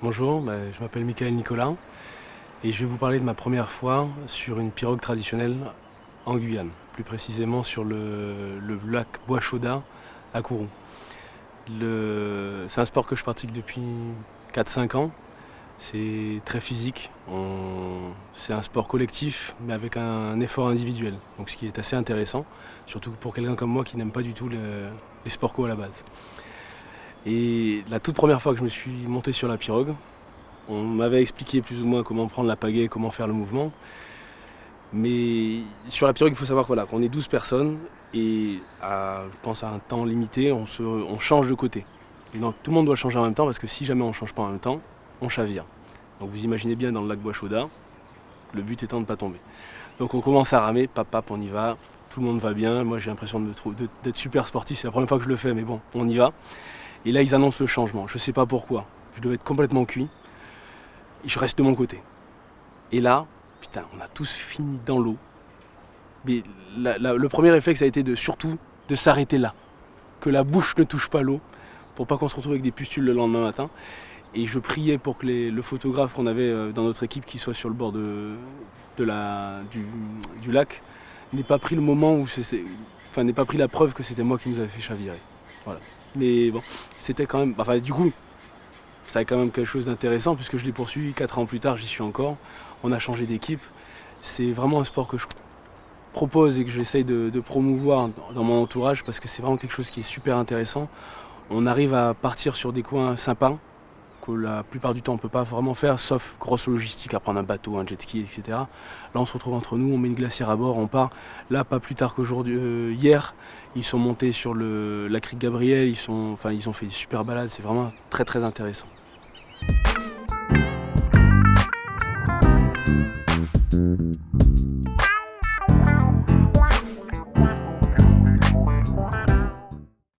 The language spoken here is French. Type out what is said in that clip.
Bonjour, je m'appelle Michael Nicolas et je vais vous parler de ma première fois sur une pirogue traditionnelle en Guyane, plus précisément sur le lac Bois-Chauda à Kourou. C'est un sport que je pratique depuis 4-5 ans. C'est très physique, c'est un sport collectif mais avec un effort individuel, donc ce qui est assez intéressant, surtout pour quelqu'un comme moi qui n'aime pas du tout les sports co à la base. Et la toute première fois que je me suis monté sur la pirogue, on m'avait expliqué plus ou moins comment prendre la pagaie, comment faire le mouvement. Mais sur la pirogue, il faut savoir qu'on est 12 personnes et je pense à un temps limité, on change de côté. Et donc tout le monde doit changer en même temps parce que si jamais on ne change pas en même temps, on chavire. Donc vous imaginez bien dans le lac Bois-Chauda, le but étant de ne pas tomber. Donc on commence à ramer, pap, on y va, tout le monde va bien. Moi j'ai l'impression d'être super sportif, c'est la première fois que je le fais, mais bon, on y va. Et là ils annoncent le changement, je ne sais pas pourquoi. Je devais être complètement cuit. Je reste de mon côté. Et là, putain, on a tous fini dans l'eau. Mais le premier réflexe a été surtout de s'arrêter là. Que la bouche ne touche pas l'eau, pour pas qu'on se retrouve avec des pustules le lendemain matin. Et je priais pour que le photographe qu'on avait dans notre équipe, qui soit sur le bord du lac, n'ait pas pris le moment où n'ait pas pris la preuve que c'était moi qui nous avait fait chavirer. Voilà. Mais bon, c'était quand même. Enfin, du coup, ça a quand même quelque chose d'intéressant puisque je l'ai poursuivi 4 ans plus tard, j'y suis encore. On a changé d'équipe. C'est vraiment un sport que je propose et que j'essaye de promouvoir dans mon entourage parce que c'est vraiment quelque chose qui est super intéressant. On arrive à partir sur des coins sympas que la plupart du temps on ne peut pas vraiment faire, sauf grosse logistique, à prendre un bateau, un jet ski, etc. Là on se retrouve entre nous, on met une glacière à bord, on part. Là pas plus tard qu'aujourd'hui, hier, ils sont montés sur la crique Gabriel, ils ont fait des super balades, c'est vraiment très très intéressant.